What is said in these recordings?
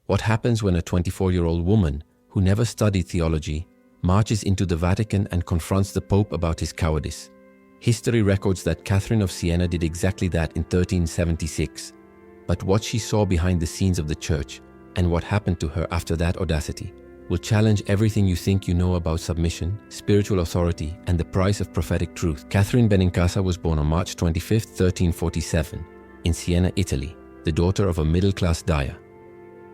What happens when a 24-year-old woman who never studied theology marches into the Vatican and confronts the Pope about his cowardice? History records that Catherine of Siena did exactly that in 1376. But what she saw behind the scenes of the Church and what happened to her after that audacity will challenge everything you think you know about submission, spiritual authority, and the price of prophetic truth. Catherine Benincasa was born on March 25, 1347, in Siena, Italy, the daughter of a middle-class dyer.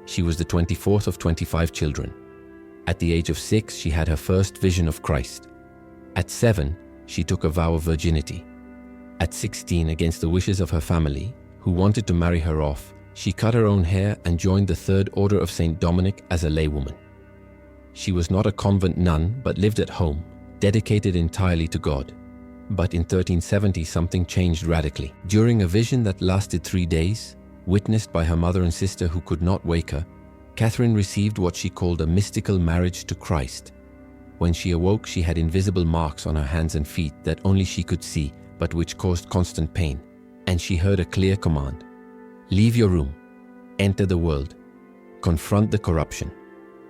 She was the 24th of 25 children. At the age of 6, she had her first vision of Christ. At 7, she took a vow of virginity. At 16, against the wishes of her family, who wanted to marry her off, she cut her own hair and joined the Third Order of St. Dominic as a laywoman. She was not a convent nun, but lived at home, dedicated entirely to God. But in 1370, something changed radically. During a vision that lasted 3 days, witnessed by her mother and sister who could not wake her, Catherine received what she called a mystical marriage to Christ. When she awoke, she had invisible marks on her hands and feet that only she could see, but which caused constant pain. And she heard a clear command: leave your room, enter the world, confront the corruption,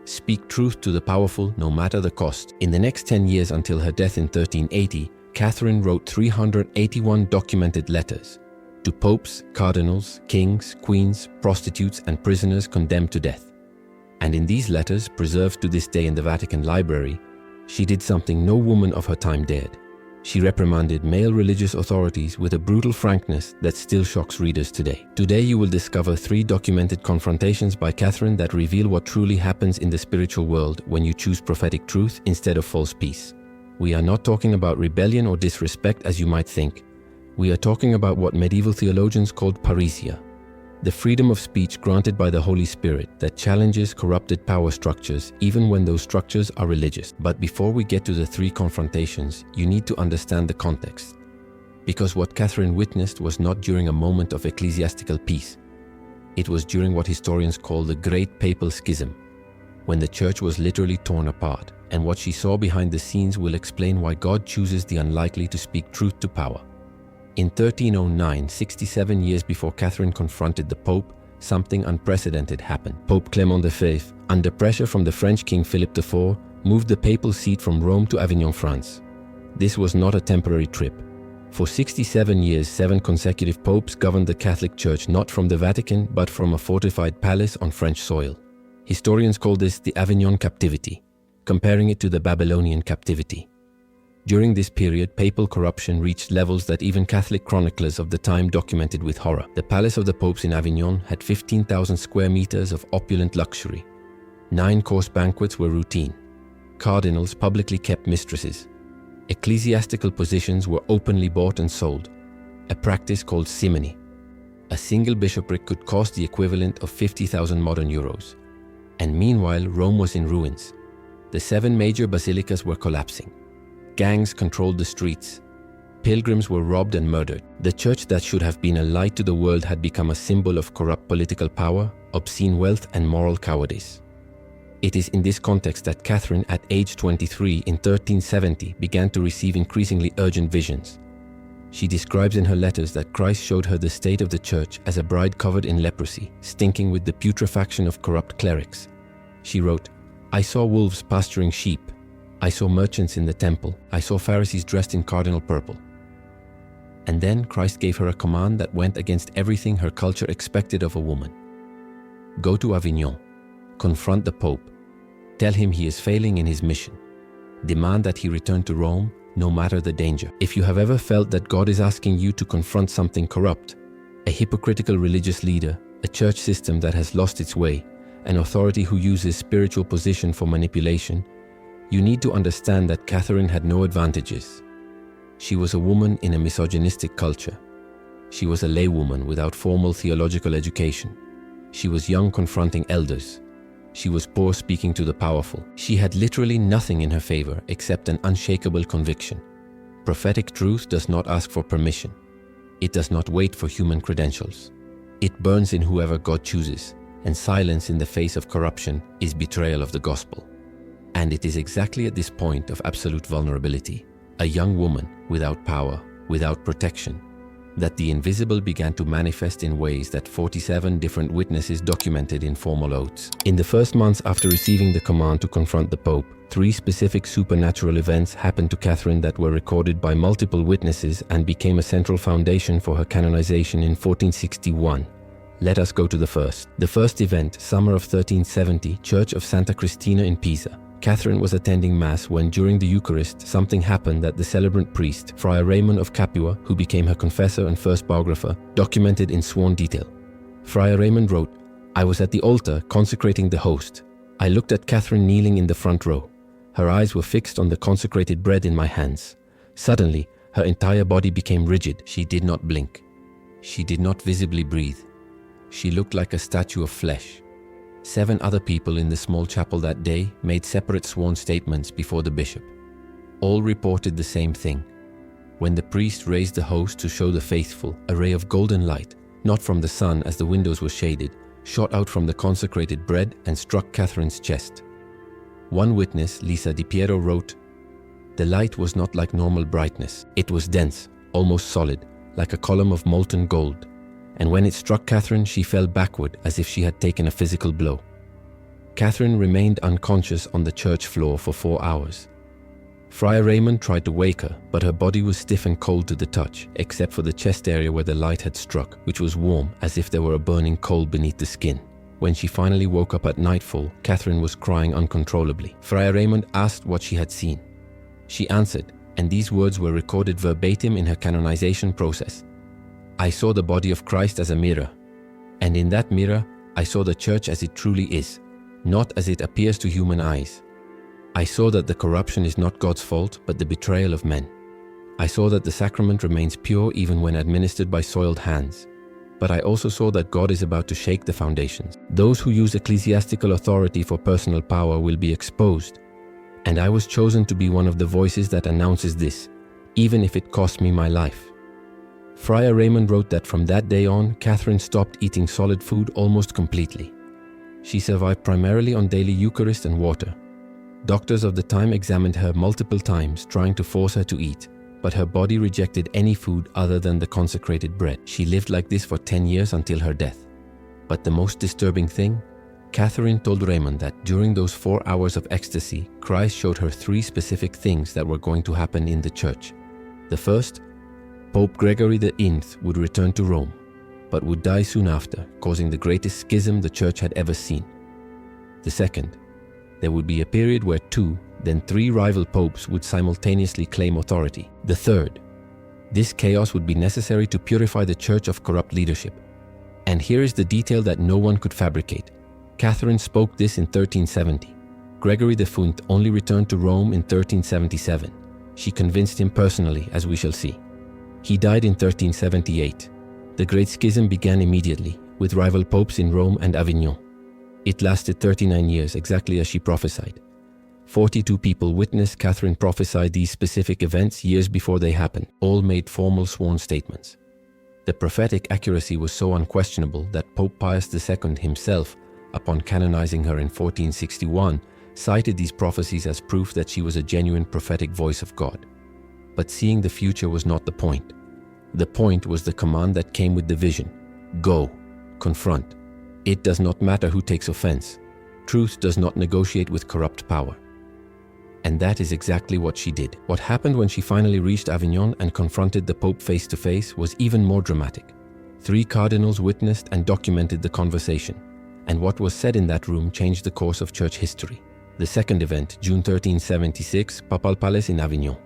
speak truth to the powerful no matter the cost. In the next 10 years until her death in 1380, Catherine wrote 381 documented letters to popes, cardinals, kings, queens, prostitutes, and prisoners condemned to death. And in these letters, preserved to this day in the Vatican Library, she did something no woman of her time dared. She reprimanded male religious authorities with a brutal frankness that still shocks readers today. Today you will discover 3 documented confrontations by Catherine that reveal what truly happens in the spiritual world when you choose prophetic truth instead of false peace. We are not talking about rebellion or disrespect as you might think. We are talking about what medieval theologians called parousia, the freedom of speech granted by the Holy Spirit that challenges corrupted power structures even when those structures are religious. But before we get to the 3 confrontations, you need to understand the context. Because what Catherine witnessed was not during a moment of ecclesiastical peace. It was during what historians call the Great Papal Schism, when the Church was literally torn apart. And what she saw behind the scenes will explain why God chooses the unlikely to speak truth to power. In 1309, 67 years before Catherine confronted the Pope, something unprecedented happened. Pope Clement V, under pressure from the French King Philip IV, moved the papal seat from Rome to Avignon, France. This was not a temporary trip. For 67 years, 7 consecutive popes governed the Catholic Church not from the Vatican, but from a fortified palace on French soil. Historians call this the Avignon captivity, comparing it to the Babylonian captivity. During this period, papal corruption reached levels that even Catholic chroniclers of the time documented with horror. The palace of the popes in Avignon had 15,000 square meters of opulent luxury. 9-course banquets were routine. Cardinals publicly kept mistresses. Ecclesiastical positions were openly bought and sold, a practice called simony. A single bishopric could cost the equivalent of 50,000 modern euros. And meanwhile, Rome was in ruins. The 7 major basilicas were collapsing. Gangs controlled the streets. Pilgrims were robbed and murdered. The church that should have been a light to the world had become a symbol of corrupt political power, obscene wealth, and moral cowardice. It is in this context that Catherine, at age 23 in 1370, began to receive increasingly urgent visions. She describes in her letters that Christ showed her the state of the church as a bride covered in leprosy, stinking with the putrefaction of corrupt clerics. She wrote, "I saw wolves pasturing sheep. I saw merchants in the temple. I saw Pharisees dressed in cardinal purple." And then Christ gave her a command that went against everything her culture expected of a woman. Go to Avignon, confront the Pope, tell him he is failing in his mission, demand that he return to Rome, no matter the danger. If you have ever felt that God is asking you to confront something corrupt, a hypocritical religious leader, a church system that has lost its way, an authority who uses spiritual position for manipulation, you need to understand that Catherine had no advantages. She was a woman in a misogynistic culture. She was a laywoman without formal theological education. She was young confronting elders. She was poor speaking to the powerful. She had literally nothing in her favor except an unshakable conviction. Prophetic truth does not ask for permission. It does not wait for human credentials. It burns in whoever God chooses, and silence in the face of corruption is betrayal of the gospel. And it is exactly at this point of absolute vulnerability, a young woman without power, without protection, that the invisible began to manifest in ways that 47 different witnesses documented in formal oaths. In the first months after receiving the command to confront the Pope, 3 specific supernatural events happened to Catherine that were recorded by multiple witnesses and became a central foundation for her canonization in 1461. Let us go to the first. The first event, summer of 1370, Church of Santa Cristina in Pisa. Catherine was attending Mass when, during the Eucharist, something happened that the celebrant priest, Friar Raymond of Capua, who became her confessor and first biographer, documented in sworn detail. Friar Raymond wrote, "I was at the altar consecrating the host. I looked at Catherine kneeling in the front row. Her eyes were fixed on the consecrated bread in my hands. Suddenly, her entire body became rigid. She did not blink. She did not visibly breathe. She looked like a statue of flesh." 7 other people in the small chapel that day made separate sworn statements before the bishop. All reported the same thing. When the priest raised the host to show the faithful, a ray of golden light, not from the sun as the windows were shaded, shot out from the consecrated bread and struck Catherine's chest. One witness, Lisa Di Piero, wrote, "The light was not like normal brightness. It was dense, almost solid, like a column of molten gold. And when it struck Catherine, she fell backward as if she had taken a physical blow. Catherine remained unconscious on the church floor for 4 hours. Friar Raymond tried to wake her, but her body was stiff and cold to the touch, except for the chest area where the light had struck, which was warm, as if there were a burning coal beneath the skin. When she finally woke up at nightfall, Catherine was crying uncontrollably. Friar Raymond asked what she had seen. She answered, and these words were recorded verbatim in her canonization process. "I saw the body of Christ as a mirror, and in that mirror I saw the church as it truly is, not as it appears to human eyes. I saw that the corruption is not God's fault, but the betrayal of men. I saw that the sacrament remains pure even when administered by soiled hands. But I also saw that God is about to shake the foundations. Those who use ecclesiastical authority for personal power will be exposed, and I was chosen to be one of the voices that announces this, even if it cost me my life." Friar Raymond wrote that from that day on, Catherine stopped eating solid food almost completely. She survived primarily on daily Eucharist and water. Doctors of the time examined her multiple times, trying to force her to eat, but her body rejected any food other than the consecrated bread. She lived like this for 10 years until her death. But the most disturbing thing, Catherine told Raymond that during those 4 hours of ecstasy, Christ showed her 3 specific things that were going to happen in the church. The first, Pope Gregory XI would return to Rome, but would die soon after, causing the greatest schism the church had ever seen. The second, there would be a period where 2, then 3 rival popes would simultaneously claim authority. The third, this chaos would be necessary to purify the church of corrupt leadership. And here is the detail that no one could fabricate. Catherine spoke this in 1370. Gregory XI only returned to Rome in 1377. She convinced him personally, as we shall see. He died in 1378. The Great Schism began immediately, with rival popes in Rome and Avignon. It lasted 39 years, exactly as she prophesied. 42 people witnessed Catherine prophesy these specific events years before they happened. All made formal sworn statements. The prophetic accuracy was so unquestionable that Pope Pius II himself, upon canonizing her in 1461, cited these prophecies as proof that she was a genuine prophetic voice of God. But seeing the future was not the point. The point was the command that came with the vision. Go, confront. It does not matter who takes offense. Truth does not negotiate with corrupt power. And that is exactly what she did. What happened when she finally reached Avignon and confronted the Pope face to face was even more dramatic. 3 cardinals witnessed and documented the conversation, and what was said in that room changed the course of church history. The second event, June 1376, Papal Palace in Avignon.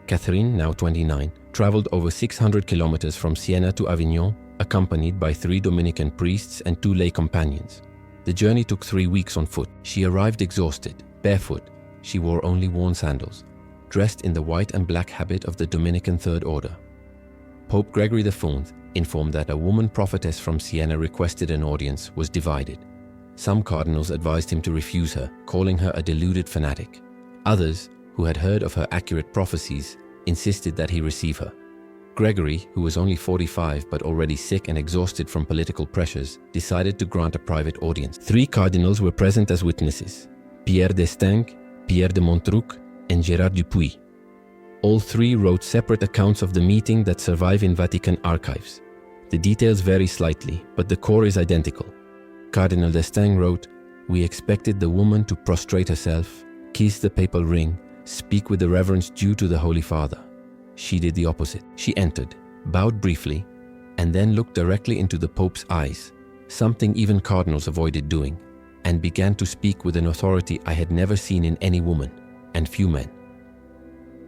Catherine, now 29, traveled over 600 kilometers from Siena to Avignon, accompanied by 3 Dominican priests and 2 lay companions. The journey took 3 weeks on foot. She arrived exhausted, barefoot. She wore only worn sandals, dressed in the white and black habit of the Dominican Third Order. Pope Gregory XIV, informed that a woman prophetess from Siena requested an audience, was divided. Some cardinals advised him to refuse her, calling her a deluded fanatic. Others, who had heard of her accurate prophecies, insisted that he receive her. Gregory, who was only 45 but already sick and exhausted from political pressures, decided to grant a private audience. 3 cardinals were present as witnesses: Pierre d'Estaing, Pierre de Montruc, and Gérard Dupuy. All three wrote separate accounts of the meeting that survive in Vatican archives. The details vary slightly, but the core is identical. Cardinal d'Estaing wrote, "We expected the woman to prostrate herself, kiss the papal ring, speak with the reverence due to the Holy Father. She did the opposite. She entered, bowed briefly, and then looked directly into the Pope's eyes, something even cardinals avoided doing, and began to speak with an authority I had never seen in any woman, and few men."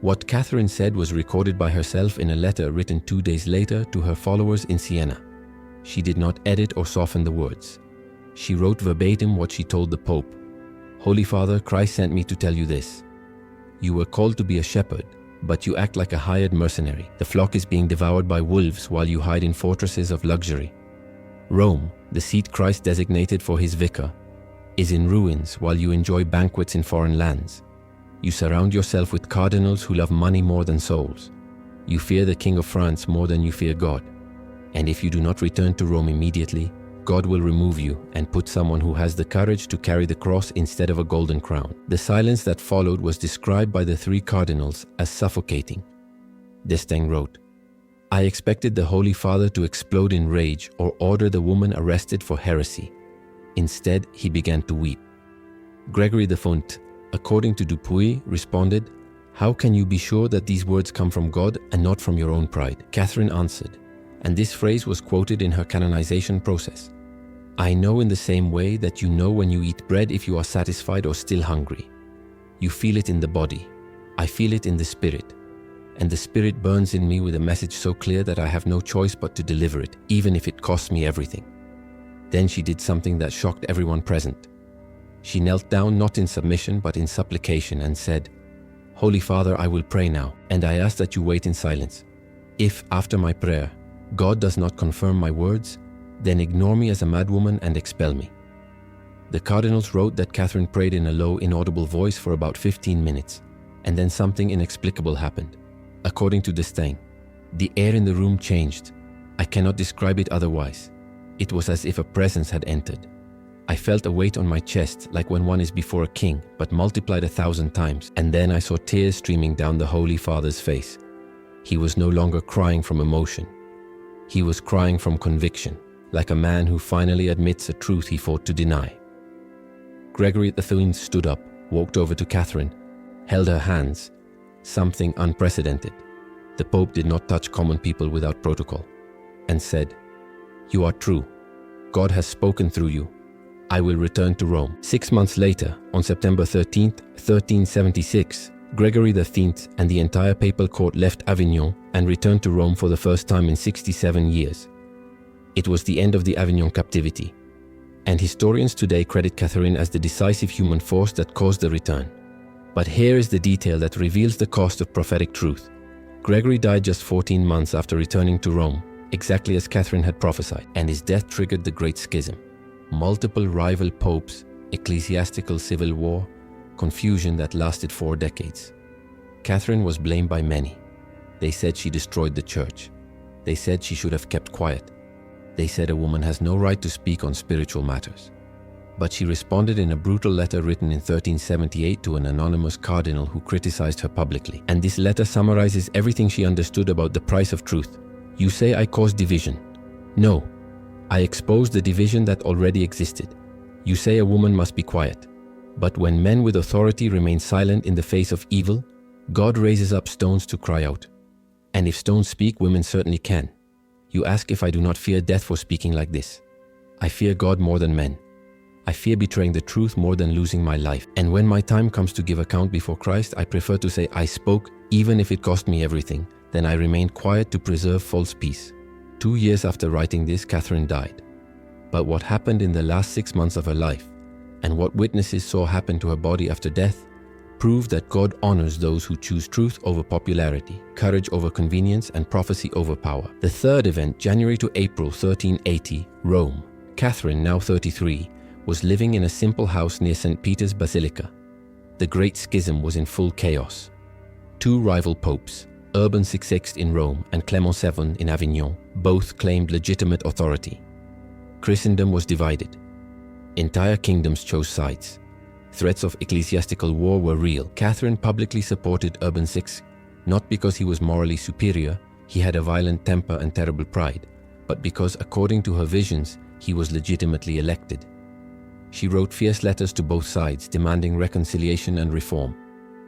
What Catherine said was recorded by herself in a letter written 2 days later to her followers in Siena. She did not edit or soften the words. She wrote verbatim what she told the Pope. "Holy Father, Christ sent me to tell you this. You were called to be a shepherd, but you act like a hired mercenary. The flock is being devoured by wolves while you hide in fortresses of luxury. Rome, the seat Christ designated for his vicar, is in ruins while you enjoy banquets in foreign lands. You surround yourself with cardinals who love money more than souls. You fear the King of France more than you fear God. And if you do not return to Rome immediately, God will remove you and put someone who has the courage to carry the cross instead of a golden crown." The silence that followed was described by the three cardinals as suffocating. D'Estaing wrote, "I expected the Holy Father to explode in rage or order the woman arrested for heresy. Instead, he began to weep." Gregory the Font, according to Dupuy, responded, "How can you be sure that these words come from God and not from your own pride?" Catherine answered, and this phrase was quoted in her canonization process, "I know in the same way that you know when you eat bread if you are satisfied or still hungry. You feel it in the body. I feel it in the spirit. And the spirit burns in me with a message so clear that I have no choice but to deliver it, even if it costs me everything." Then she did something that shocked everyone present. She knelt down not in submission but in supplication and said, "Holy Father, I will pray now, and I ask that you wait in silence. If, after my prayer, God does not confirm my words, then ignore me as a madwoman and expel me." The cardinals wrote that Catherine prayed in a low, inaudible voice for about 15 minutes, and then something inexplicable happened. According to d'Estaing, "The air in the room changed. I cannot describe it otherwise. It was as if a presence had entered. I felt a weight on my chest like when one is before a king, but multiplied 1,000 times, and then I saw tears streaming down the Holy Father's face. He was no longer crying from emotion. He was crying from conviction, like a man who finally admits a truth he fought to deny." Gregory the Font stood up, walked over to Catherine, held her hands, something unprecedented. The Pope did not touch common people without protocol, and said, "You are true. God has spoken through you. I will return to Rome." 6 months later, on September 13th, 1376, Gregory the Font and the entire papal court left Avignon and returned to Rome for the first time in 67 years. It was the end of the Avignon captivity, and historians today credit Catherine as the decisive human force that caused the return. But here is the detail that reveals the cost of prophetic truth. Gregory died just 14 months after returning to Rome, exactly as Catherine had prophesied, and his death triggered the Great Schism. Multiple rival popes, ecclesiastical civil war, confusion that lasted 4 decades. Catherine was blamed by many. They said she destroyed the church. They said she should have kept quiet. They said a woman has no right to speak on spiritual matters. But she responded in a brutal letter written in 1378 to an anonymous cardinal who criticized her publicly. And this letter summarizes everything she understood about the price of truth. "You say I caused division. No, I exposed the division that already existed. You say a woman must be quiet. But when men with authority remain silent in the face of evil, God raises up stones to cry out. And if stones speak, women certainly can. You ask if I do not fear death for speaking like this. I fear God more than men. I fear betraying the truth more than losing my life. And when my time comes to give account before Christ, I prefer to say I spoke, even if it cost me everything, than I remained quiet to preserve false peace." 2 years after writing this, Catherine died. But what happened in the last 6 months of her life, and what witnesses saw happen to her body after death, proved that God honors those who choose truth over popularity, courage over convenience, and prophecy over power. The third event, January to April 1380, Rome. Catherine, now 33, was living in a simple house near St. Peter's Basilica. The Great Schism was in full chaos. 2 rival popes, Urban VI in Rome and Clement VII in Avignon, both claimed legitimate authority. Christendom was divided. Entire kingdoms chose sides. Threats of ecclesiastical war were real. Catherine publicly supported Urban VI, not because he was morally superior, he had a violent temper and terrible pride, but because, according to her visions, he was legitimately elected. She wrote fierce letters to both sides, demanding reconciliation and reform.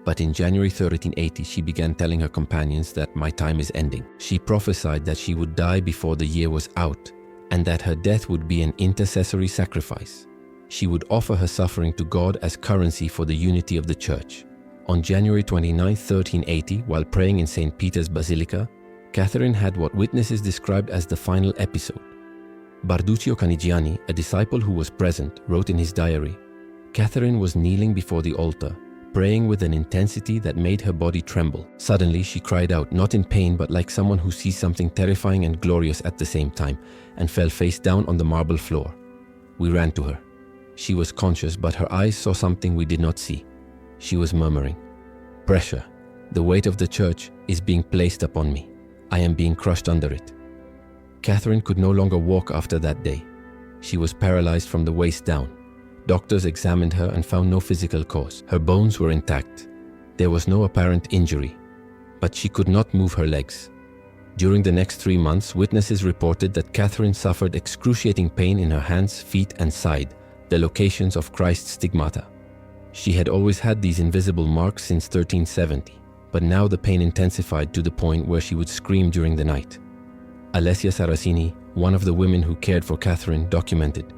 But in January 1380, she began telling her companions that my time is ending. She prophesied that she would die before the year was out, and that her death would be an intercessory sacrifice. She would offer her suffering to God as currency for the unity of the Church. On January 29, 1380, while praying in St. Peter's Basilica, Catherine had what witnesses described as the final episode. Barduccio Canigiani, a disciple who was present, wrote in his diary, "Catherine was kneeling before the altar, praying with an intensity that made her body tremble. Suddenly she cried out, not in pain but like someone who sees something terrifying and glorious at the same time, and fell face down on the marble floor. We ran to her. She was conscious, but her eyes saw something we did not see. She was murmuring, 'Pressure, the weight of the Church is being placed upon me. I am being crushed under it.' Catherine could no longer walk after that day. She was paralyzed from the waist down. Doctors examined her and found no physical cause. Her bones were intact. There was no apparent injury, but she could not move her legs. During the next 3 months, witnesses reported that Catherine suffered excruciating pain in her hands, feet, and side, the locations of Christ's stigmata. She had always had these invisible marks since 1370, but now the pain intensified to the point where she would scream during the night. Alessia Saracini, one of the women who cared for Catherine, documented,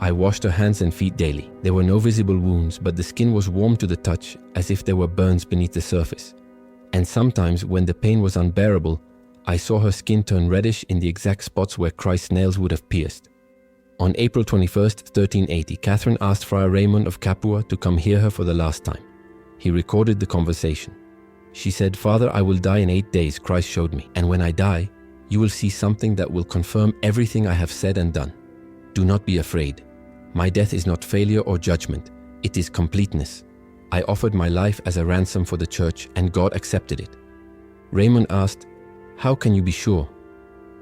"I washed her hands and feet daily. There were no visible wounds, but the skin was warm to the touch, as if there were burns beneath the surface. And sometimes, when the pain was unbearable, I saw her skin turn reddish in the exact spots where Christ's nails would have pierced." On April 21, 1380, Catherine asked Friar Raymond of Capua to come hear her for the last time. He recorded the conversation. She said, "Father, I will die in 8 days, Christ showed me, and when I die, you will see something that will confirm everything I have said and done. Do not be afraid. My death is not failure or judgment, it is completeness. I offered my life as a ransom for the Church, and God accepted it." Raymond asked, "How can you be sure?"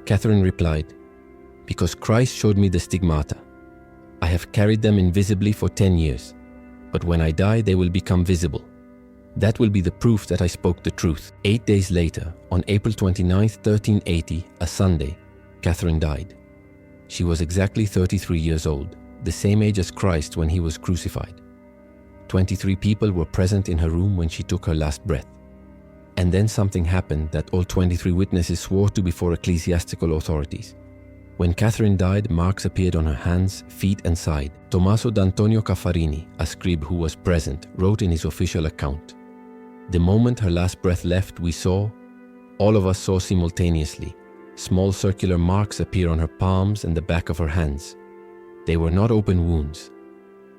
Catherine replied, "Because Christ showed me the stigmata. I have carried them invisibly for 10 years, but when I die they will become visible. That will be the proof that I spoke the truth." 8 days later, on April 29, 1380, a Sunday, Catherine died. She was exactly 33 years old, the same age as Christ when he was crucified. 23 people were present in her room when she took her last breath. And then something happened that all 23 witnesses swore to before ecclesiastical authorities. When Catherine died, marks appeared on her hands, feet, and side. Tommaso d'Antonio Caffarini, a scribe who was present, wrote in his official account, "The moment her last breath left, all of us saw simultaneously, small circular marks appear on her palms and the back of her hands. They were not open wounds.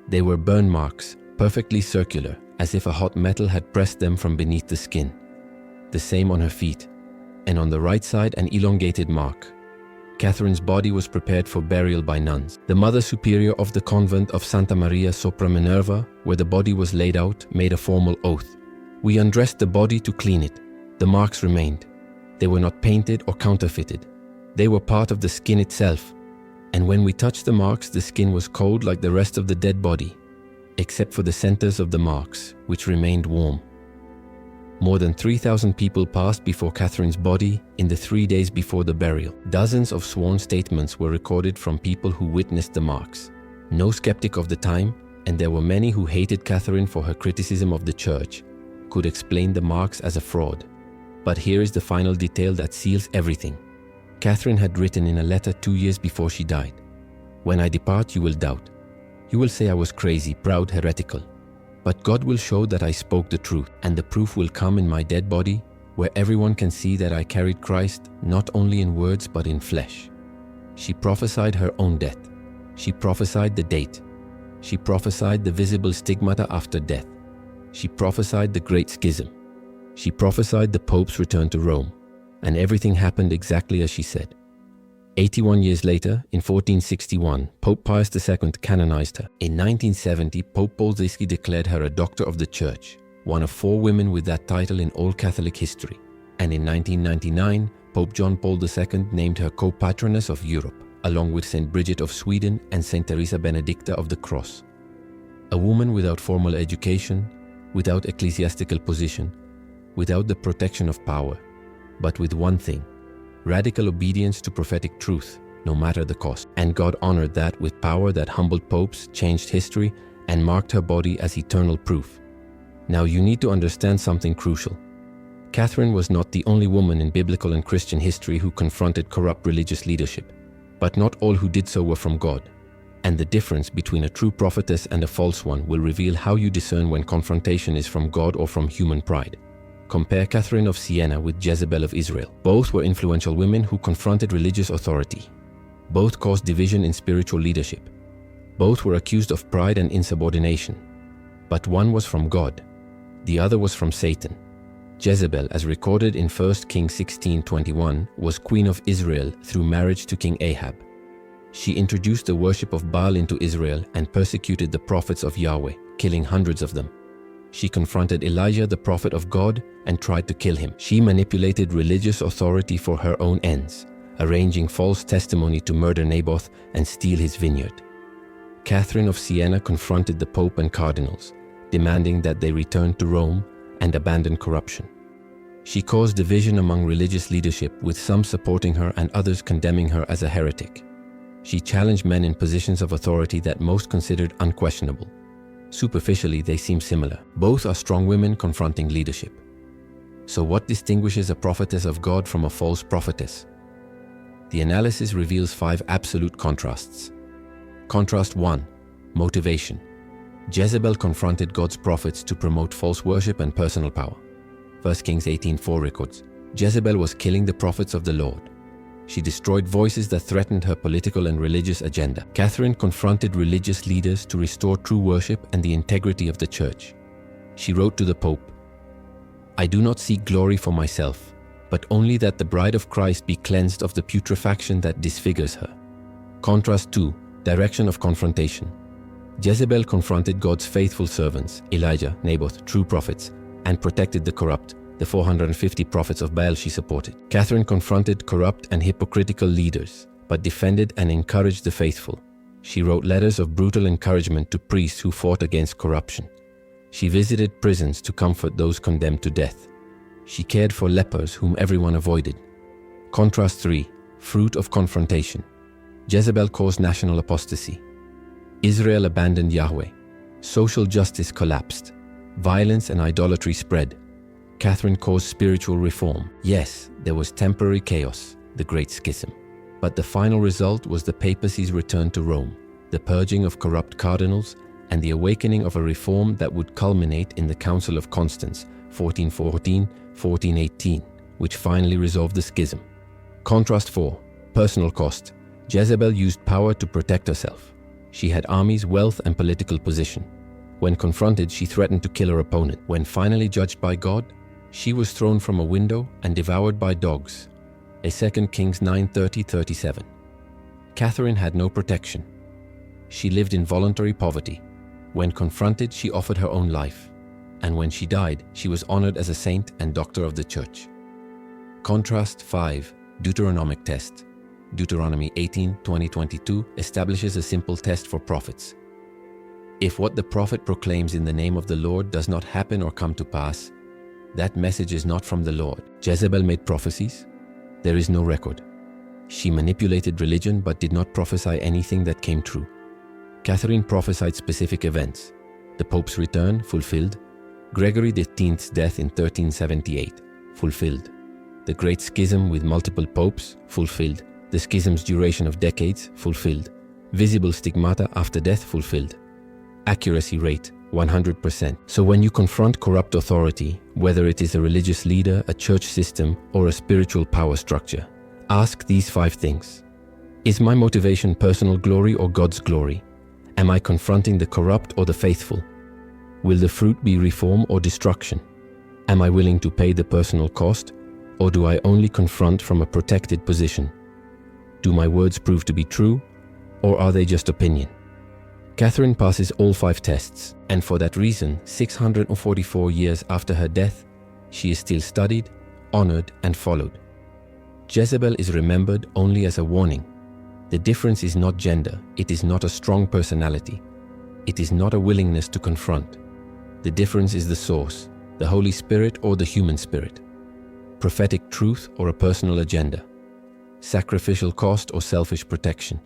They were burn marks, perfectly circular, as if a hot metal had pressed them from beneath the skin. The same on her feet, and on the right side an elongated mark. Catherine's body was prepared for burial by nuns. The Mother Superior of the convent of Santa Maria sopra Minerva, where the body was laid out, made a formal oath. We undressed the body to clean it. The marks remained. They were not painted or counterfeited. They were part of the skin itself. And when we touched the marks, the skin was cold like the rest of the dead body, except for the centers of the marks, which remained warm." More than 3,000 people passed before Catherine's body in the 3 days before the burial. Dozens of sworn statements were recorded from people who witnessed the marks. No skeptic of the time, and there were many who hated Catherine for her criticism of the Church, could explain the marks as a fraud. But here is the final detail that seals everything. Catherine had written in a letter 2 years before she died, "When I depart, you will doubt. You will say I was crazy, proud, heretical. But God will show that I spoke the truth, and the proof will come in my dead body, where everyone can see that I carried Christ not only in words but in flesh." She prophesied her own death. She prophesied the date. She prophesied the visible stigmata after death. She prophesied the Great Schism. She prophesied the Pope's return to Rome, and everything happened exactly as she said. 81 years later, in 1461, Pope Pius II canonized her. In 1970, Pope Bolzisky declared her a Doctor of the Church, one of 4 women with that title in all Catholic history. And in 1999, Pope John Paul II named her co-patroness of Europe, along with St. Bridget of Sweden and St. Teresa Benedicta of the Cross. A woman without formal education, without ecclesiastical position, without the protection of power, but with one thing: radical obedience to prophetic truth, no matter the cost. And God honored that with power that humbled popes, changed history, and marked her body as eternal proof. Now you need to understand something crucial. Catherine was not the only woman in biblical and Christian history who confronted corrupt religious leadership, but not all who did so were from God. And the difference between a true prophetess and a false one will reveal how you discern when confrontation is from God or from human pride. Compare Catherine of Siena with Jezebel of Israel. Both were influential women who confronted religious authority. Both caused division in spiritual leadership. Both were accused of pride and insubordination. But one was from God. The other was from Satan. Jezebel, as recorded in 1 Kings 16:21, was queen of Israel through marriage to King Ahab. She introduced the worship of Baal into Israel and persecuted the prophets of Yahweh, killing hundreds of them. She confronted Elijah, the prophet of God, and tried to kill him. She manipulated religious authority for her own ends, arranging false testimony to murder Naboth and steal his vineyard. Catherine of Siena confronted the Pope and cardinals, demanding that they return to Rome and abandon corruption. She caused division among religious leadership, with some supporting her and others condemning her as a heretic. She challenged men in positions of authority that most considered unquestionable. Superficially, they seem similar. Both are strong women confronting leadership. So what distinguishes a prophetess of God from a false prophetess? The analysis reveals 5 absolute contrasts. Contrast 1. Motivation. Jezebel confronted God's prophets to promote false worship and personal power. 1 Kings 18:4 records, Jezebel was killing the prophets of the Lord. She destroyed voices that threatened her political and religious agenda. Catherine confronted religious leaders to restore true worship and the integrity of the church. She wrote to the Pope, "I do not seek glory for myself, but only that the bride of Christ be cleansed of the putrefaction that disfigures her." Contrast 2. Direction of confrontation. Jezebel confronted God's faithful servants, Elijah, Naboth, true prophets, and protected the corrupt, the 450 prophets of Baal she supported. Catherine confronted corrupt and hypocritical leaders, but defended and encouraged the faithful. She wrote letters of brutal encouragement to priests who fought against corruption. She visited prisons to comfort those condemned to death. She cared for lepers whom everyone avoided. Contrast 3. Fruit of confrontation. Jezebel caused national apostasy. Israel abandoned Yahweh. Social justice collapsed. Violence and idolatry spread. Catherine caused spiritual reform. Yes, there was temporary chaos, the Great Schism. But the final result was the papacy's return to Rome, the purging of corrupt cardinals, and the awakening of a reform that would culminate in the Council of Constance, 1414-1418, which finally resolved the schism. Contrast 4. Personal cost. Jezebel used power to protect herself. She had armies, wealth, and political position. When confronted, she threatened to kill her opponent. When finally judged by God, she was thrown from a window and devoured by dogs. A 2 Kings 9:30-37. Catherine had no protection. She lived in voluntary poverty. When confronted, she offered her own life. And when she died, she was honored as a saint and doctor of the church. Contrast 5. Deuteronomic test. Deuteronomy 18:20-22 establishes a simple test for prophets. If what the prophet proclaims in the name of the Lord does not happen or come to pass, that message is not from the Lord. Jezebel made prophecies. There is no record. She manipulated religion but did not prophesy anything that came true. Catherine prophesied specific events. The Pope's return, fulfilled. Gregory XIII's death in 1378, fulfilled. The Great Schism with multiple popes, fulfilled. The schism's duration of decades, fulfilled. Visible stigmata after death, fulfilled. Accuracy rate, 100%. So when you confront corrupt authority, whether it is a religious leader, a church system, or a spiritual power structure, ask these 5 things. Is my motivation personal glory or God's glory? Am I confronting the corrupt or the faithful? Will the fruit be reform or destruction? Am I willing to pay the personal cost, or do I only confront from a protected position? Do my words prove to be true, or are they just opinion? Catherine passes all 5 tests, and for that reason, 644 years after her death, she is still studied, honored, and followed. Jezebel is remembered only as a warning. The difference is not gender, it is not a strong personality, it is not a willingness to confront. The difference is the source. the Holy Spirit or the human spirit, prophetic truth or a personal agenda, sacrificial cost or selfish protection.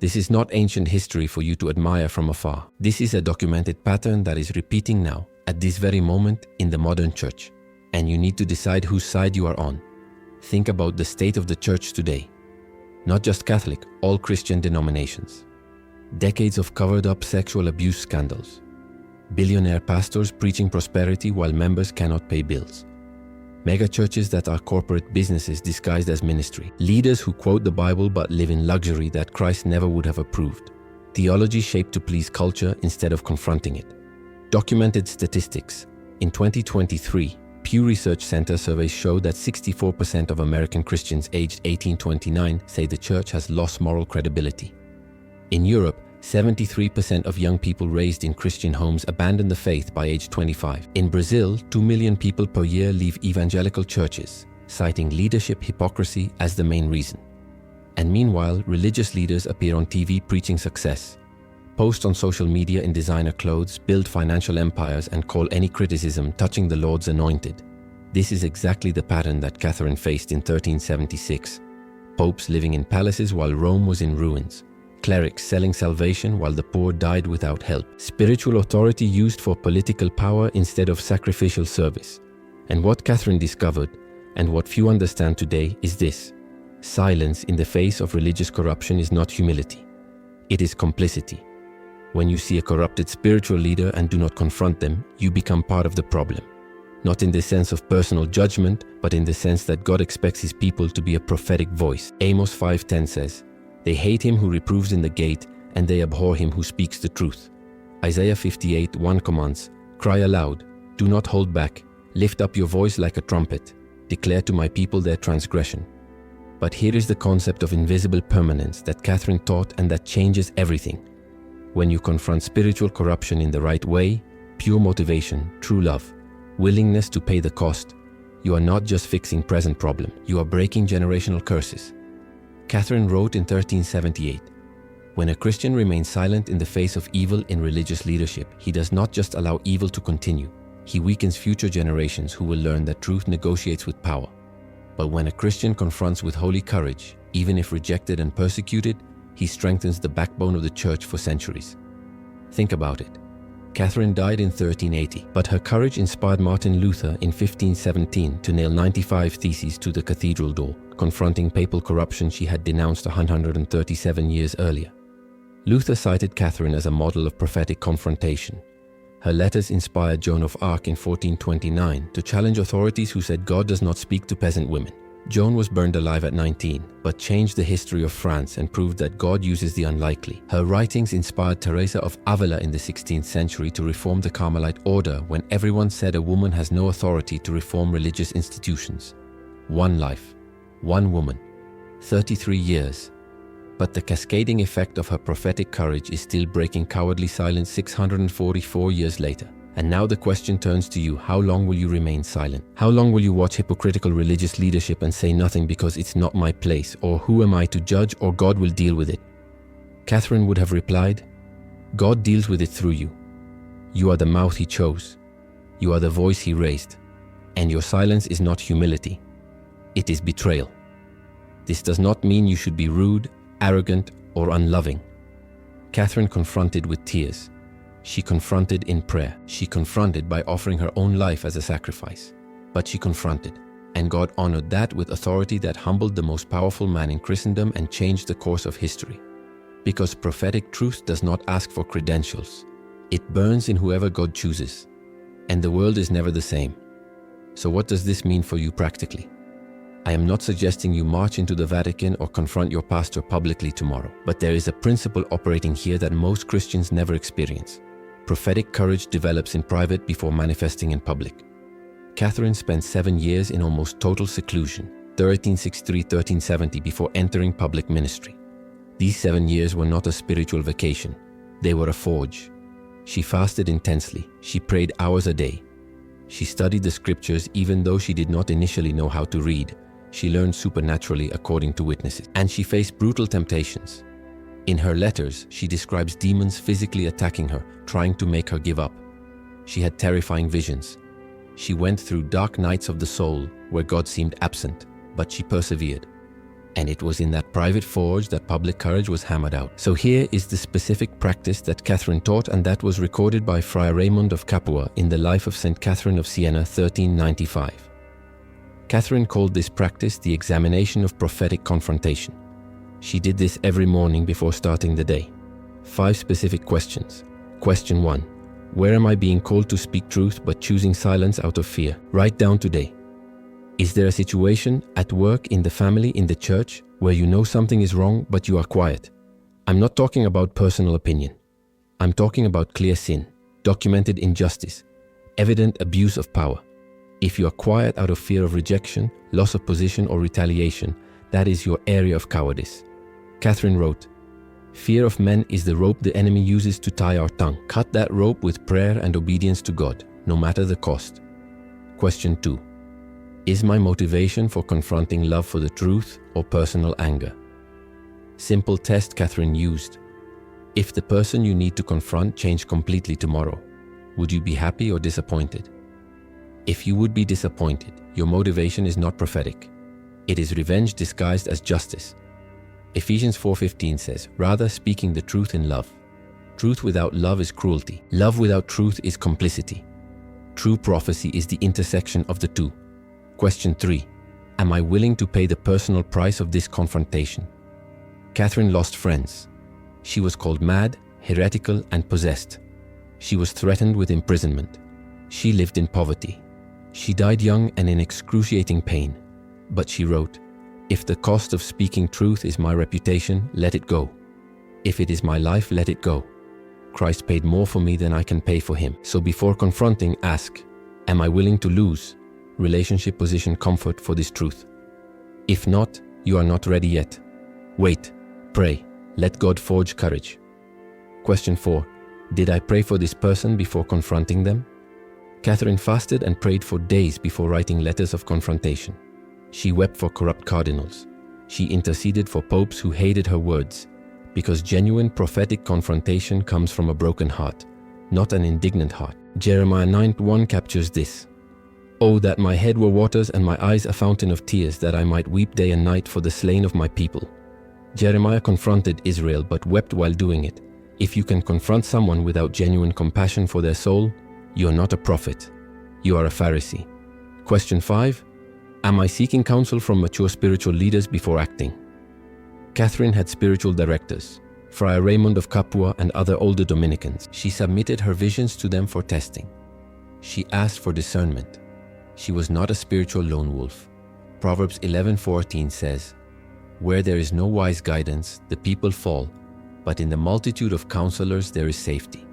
This is not ancient history for you to admire from afar. This is a documented pattern that is repeating now, at this very moment, in the modern church. And you need to decide whose side you are on. Think about the state of the church today. Not just Catholic, all Christian denominations. Decades of covered-up sexual abuse scandals. Billionaire pastors preaching prosperity while members cannot pay bills. Mega churches that are corporate businesses disguised as ministry. Leaders who quote the Bible but live in luxury that Christ never would have approved. Theology shaped to please culture instead of confronting it. Documented statistics. In 2023, Pew Research Center surveys show that 64% of American Christians aged 18-29 say the church has lost moral credibility. In Europe, 73% of young people raised in Christian homes abandon the faith by age 25. In Brazil, 2 million people per year leave evangelical churches, citing leadership hypocrisy as the main reason. And meanwhile, religious leaders appear on TV preaching success, post on social media in designer clothes, build financial empires, and call any criticism touching the Lord's anointed. This is exactly the pattern that Catherine faced in 1376. Popes living in palaces while Rome was in ruins. Clerics selling salvation while the poor died without help. Spiritual authority used for political power instead of sacrificial service. And what Catherine discovered, and what few understand today, is this: silence in the face of religious corruption is not humility. It is complicity. When you see a corrupted spiritual leader and do not confront them, you become part of the problem. Not in the sense of personal judgment, but in the sense that God expects His people to be a prophetic voice. Amos 5:10 says, "They hate him who reproves in the gate, and they abhor him who speaks the truth." Isaiah 58:1 commands, "Cry aloud, do not hold back, lift up your voice like a trumpet, declare to my people their transgression." But here is the concept of invisible permanence that Catherine taught and that changes everything. When you confront spiritual corruption in the right way, pure motivation, true love, willingness to pay the cost, you are not just fixing present problem, you are breaking generational curses. Catherine wrote in 1378, "When a Christian remains silent in the face of evil in religious leadership, he does not just allow evil to continue, he weakens future generations who will learn that truth negotiates with power. But when a Christian confronts with holy courage, even if rejected and persecuted, he strengthens the backbone of the church for centuries." Think about it. Catherine died in 1380, but her courage inspired Martin Luther in 1517 to nail 95 theses to the cathedral door, confronting papal corruption she had denounced 137 years earlier. Luther cited Catherine as a model of prophetic confrontation. Her letters inspired Joan of Arc in 1429 to challenge authorities who said God does not speak to peasant women. Joan was burned alive at 19, but changed the history of France and proved that God uses the unlikely. Her writings inspired Teresa of Avila in the 16th century to reform the Carmelite order when everyone said a woman has no authority to reform religious institutions. One life, one woman, 33 years. But the cascading effect of her prophetic courage is still breaking cowardly silence 644 years later. And now the question turns to you: how long will you remain silent? How long will you watch hypocritical religious leadership and say nothing because it's not my place, or who am I to judge, or God will deal with it? Catherine would have replied, God deals with it through you. You are the mouth He chose. You are the voice He raised. And your silence is not humility. It is betrayal. This does not mean you should be rude, arrogant, or unloving. Catherine confronted with tears. She confronted in prayer. She confronted by offering her own life as a sacrifice. But she confronted, and God honored that with authority that humbled the most powerful man in Christendom and changed the course of history. Because prophetic truth does not ask for credentials. It burns in whoever God chooses. And the world is never the same. So what does this mean for you practically? I am not suggesting you march into the Vatican or confront your pastor publicly tomorrow, but there is a principle operating here that most Christians never experience. Prophetic courage develops in private before manifesting in public. Catherine spent 7 years in almost total seclusion, 1363-1370, before entering public ministry. These 7 years were not a spiritual vacation. They were a forge. She fasted intensely. She prayed hours a day. She studied the scriptures even though she did not initially know how to read. She learned supernaturally according to witnesses. And she faced brutal temptations. In her letters, she describes demons physically attacking her, trying to make her give up. She had terrifying visions. She went through dark nights of the soul where God seemed absent, but she persevered. And it was in that private forge that public courage was hammered out. So here is the specific practice that Catherine taught, and that was recorded by Friar Raymond of Capua in the life of Saint Catherine of Siena, 1395. Catherine called this practice the examination of prophetic confrontation. She did this every morning before starting the day. 5 specific questions. Question 1. Where am I being called to speak truth but choosing silence out of fear? Write down today. Is there a situation at work, in the family, in the church, where you know something is wrong but you are quiet? I'm not talking about personal opinion. I'm talking about clear sin, documented injustice, evident abuse of power. If you are quiet out of fear of rejection, loss of position or retaliation, that is your area of cowardice. Catherine wrote, "Fear of men is the rope the enemy uses to tie our tongue. Cut that rope with prayer and obedience to God, no matter the cost." Question 2. Is my motivation for confronting love for the truth or personal anger? Simple test Catherine used. If the person you need to confront changed completely tomorrow, would you be happy or disappointed? If you would be disappointed, your motivation is not prophetic. It is revenge disguised as justice. Ephesians 4:15 says, "Rather speaking the truth in love." Truth without love is cruelty. Love without truth is complicity. True prophecy is the intersection of the two. Question 3. Am I willing to pay the personal price of this confrontation? Catherine lost friends. She was called mad, heretical, and possessed. She was threatened with imprisonment. She lived in poverty. She died young and in excruciating pain. But she wrote, "If the cost of speaking truth is my reputation, let it go. If it is my life, let it go. Christ paid more for me than I can pay for him." So before confronting, ask, am I willing to lose relationship, position, comfort for this truth? If not, you are not ready yet. Wait, pray, let God forge courage. Question 4. Did I pray for this person before confronting them? Catherine fasted and prayed for days before writing letters of confrontation. She wept for corrupt cardinals. She interceded for popes who hated her words, because genuine prophetic confrontation comes from a broken heart, not an indignant heart. Jeremiah 9:1 captures this. "Oh, that my head were waters and my eyes a fountain of tears, that I might weep day and night for the slain of my people." Jeremiah confronted Israel but wept while doing it. If you can confront someone without genuine compassion for their soul, you are not a prophet. You are a Pharisee. Question 5. Am I seeking counsel from mature spiritual leaders before acting? Catherine had spiritual directors, Friar Raymond of Capua and other older Dominicans. She submitted her visions to them for testing. She asked for discernment. She was not a spiritual lone wolf. Proverbs 11:14 says, "Where there is no wise guidance, the people fall, but in the multitude of counselors there is safety."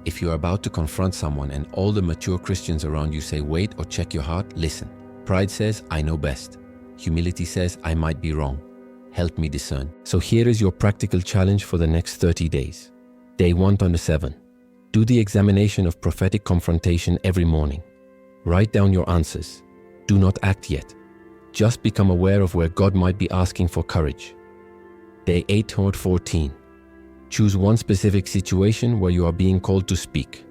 If you are about to confront someone and all the mature Christians around you say wait or check your heart, listen. Pride says, "I know best." Humility says, "I might be wrong. Help me discern." So here is your practical challenge for the next 30 days. Day 127. Do the examination of prophetic confrontation every morning. Write down your answers. Do not act yet. Just become aware of where God might be asking for courage. Day 814. Choose one specific situation where you are being called to speak.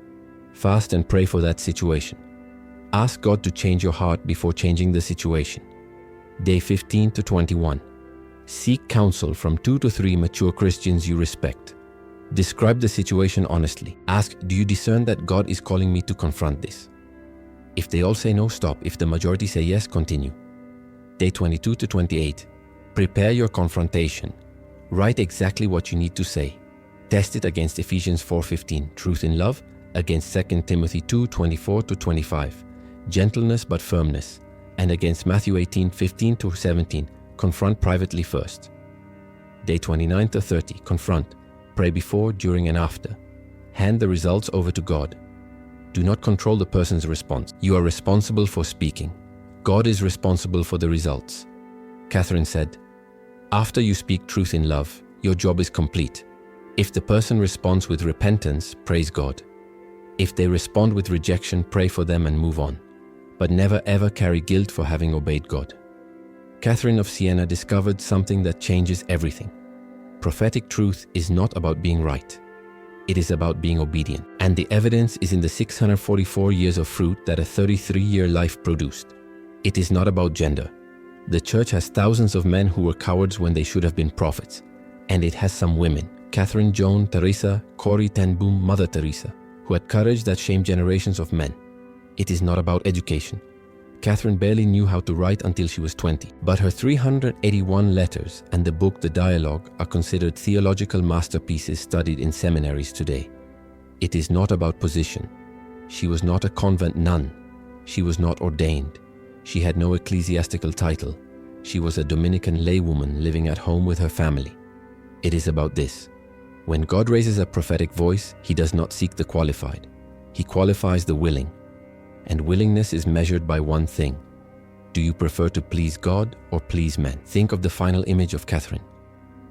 Fast and pray for that situation. Ask God to change your heart before changing the situation. Day 15 to 21. Seek counsel from 2 to 3 mature Christians you respect. Describe the situation honestly. Ask, do you discern that God is calling me to confront this? If they all say no, stop. If the majority say yes, continue. Day 22 to 28. Prepare your confrontation. Write exactly what you need to say. Test it against Ephesians 4:15, truth in love, against 2 Timothy 2:24 to 25, gentleness but firmness, and against Matthew 18:15 to 17, confront privately first. Day 29 to 30, confront. Pray before, during, and after. Hand the results over to God. Do not control the person's response. You are responsible for speaking. God is responsible for the results. Catherine said, "After you speak truth in love, your job is complete. If the person responds with repentance, praise God. If they respond with rejection, pray for them and move on. But never ever carry guilt for having obeyed God." Catherine of Siena discovered something that changes everything. Prophetic truth is not about being right. It is about being obedient. And the evidence is in the 644 years of fruit that a 33-year life produced. It is not about gender. The church has thousands of men who were cowards when they should have been prophets. And it has some women, Catherine, Joan, Teresa, Corrie ten Boom, Mother Teresa, who had courage that shamed generations of men. It is not about education. Catherine barely knew how to write until she was 20, but her 381 letters and the book The Dialogue are considered theological masterpieces studied in seminaries today. It is not about position. She was not a convent nun. She was not ordained. She had no ecclesiastical title. She was a Dominican laywoman living at home with her family. It is about this. When God raises a prophetic voice, He does not seek the qualified. He qualifies the willing. And willingness is measured by one thing. Do you prefer to please God or please men? Think of the final image of Catherine.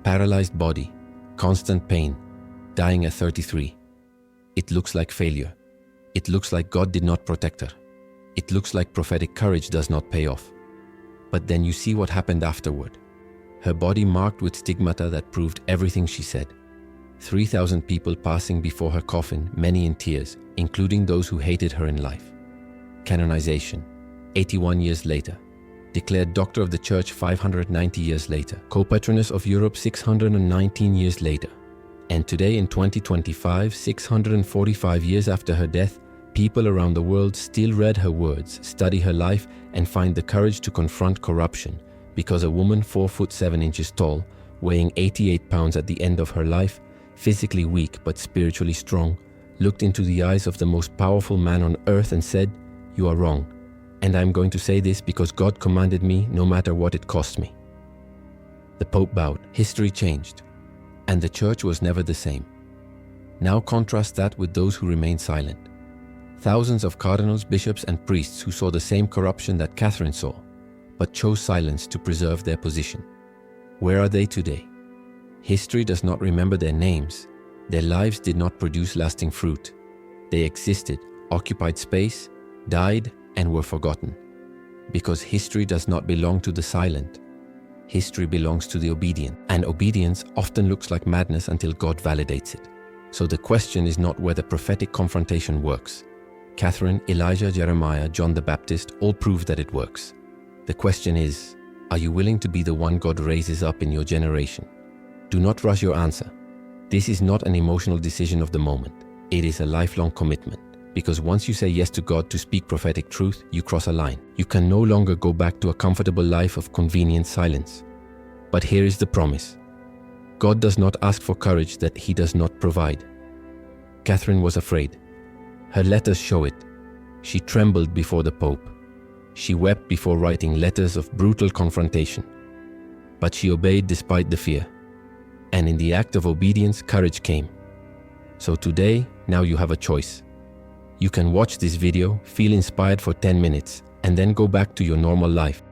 Paralyzed body, constant pain, dying at 33. It looks like failure. It looks like God did not protect her. It looks like prophetic courage does not pay off. But then you see what happened afterward. Her body marked with stigmata that proved everything she said. 3,000 people passing before her coffin, many in tears, including those who hated her in life. Canonization, 81 years later. Declared Doctor of the Church 590 years later. Co-patroness of Europe 619 years later. And today in 2025, 645 years after her death, people around the world still read her words, study her life, and find the courage to confront corruption, because a woman 4 foot 7 inches tall, weighing 88 pounds at the end of her life, physically weak but spiritually strong, looked into the eyes of the most powerful man on earth and said, "You are wrong, and I'm going to say this because God commanded me no matter what it costs me." The Pope bowed. History changed, and the Church was never the same. Now contrast that with those who remained silent. Thousands of cardinals, bishops, and priests who saw the same corruption that Catherine saw, but chose silence to preserve their position. Where are they today? History does not remember their names. Their lives did not produce lasting fruit. They existed, occupied space, died, and were forgotten. Because history does not belong to the silent. History belongs to the obedient, and obedience often looks like madness until God validates it. So the question is not whether prophetic confrontation works. Catherine, Elijah, Jeremiah, John the Baptist all prove that it works. The question is, are you willing to be the one God raises up in your generation? Do not rush your answer. This is not an emotional decision of the moment. It is a lifelong commitment. Because once you say yes to God to speak prophetic truth, you cross a line. You can no longer go back to a comfortable life of convenient silence. But here is the promise. God does not ask for courage that He does not provide. Catherine was afraid. Her letters show it. She trembled before the Pope. She wept before writing letters of brutal confrontation. But she obeyed despite the fear. And in the act of obedience, courage came. So today, now you have a choice. You can watch this video, feel inspired for 10 minutes, and then go back to your normal life.